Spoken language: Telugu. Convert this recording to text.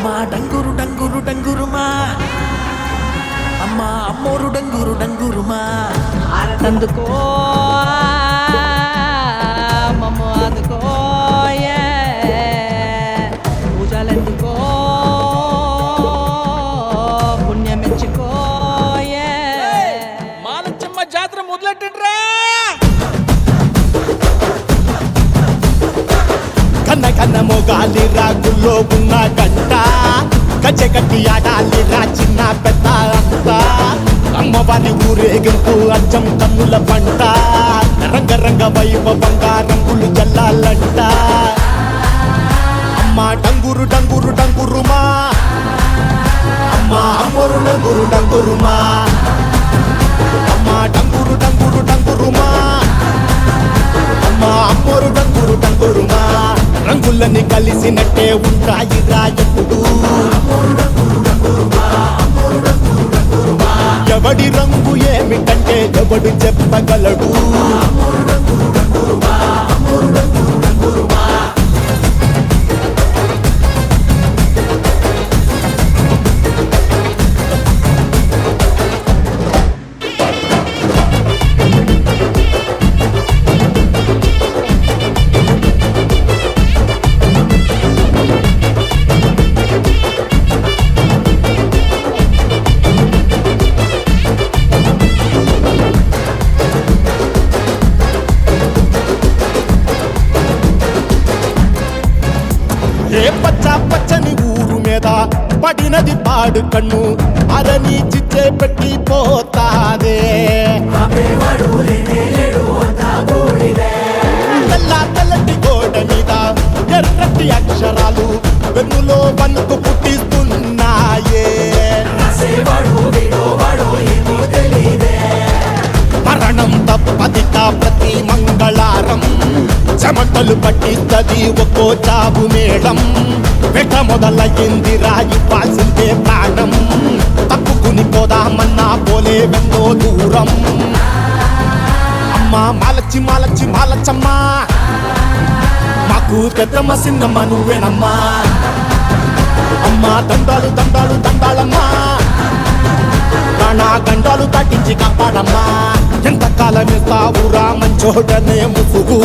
అమ్మా డంగురు డంగురు డంగురుమా అమ్మా అమ్మోరు డంగురు డంగురుమా అందుకో మమ్మ అందుకో పూజలెందుకో పుణ్యమెచ్చుకో మాలచ్చమ్మ జాతర మొదలెట్టండ్రా కన్న కన్న మొగాలి రాగుల్లో ఉన్న గంట గజ్జె కట్టి ఆడాలి రా చిన్న పెద్ద అంతా అమ్మవారి ఊరేగింపు అచ్చం కన్నుల పంట రంగరంగ వైభవంగా రంగులు జల్లాలంట అమ్మ డంగురు డంగురు డంగురుమా అమ్మ అమ్మోరు డంగురు డంగురుమా అమ్మ డంగురు డంగురు డంగురుమా అమ్మ అమ్మోరు డంగురు డంగురుమా రంగులని కలిసినట్టే ఉంటాయి రా ఎప్పుడు ఎవడి రంగు ఏమిటంటే ఎవడు చెప్పగలడు ఏ పచ్చ పచ్చని ఊరు మీద పడినది పాడు కన్ను అరని చిచ్చే పెట్టి పోతాదే తెల్ల తెల్లటి గోడ మీద ఎర్రటి అక్షరాలు వెన్నులో వణుకు పుట్టిస్తున్నాయే మరణం తప్పదిక ప్రతి మంగళారం చెమటలు పట్టిస్తది ఒక్కో చావు మేళం వెట మొదలయ్యింది రాయివ్వాల్సిందే ప్రాణం తప్పుకుని పోదామన్నా పోలే వెన్నో దూరం అమ్మా మాలచ్చి మాలచ్చి మాలచ్చమ్మా మాకు పెద్దమ్మ సిన్నమ్మ నువ్వేనమ్మా అమ్మా దండాలు దండాలు దండాలమ్మా ప్రాణా గండాలు దాటించి కాపాడమ్మా ఎంతకాలం ఇస్తావురా మంచోటనే ముసుగు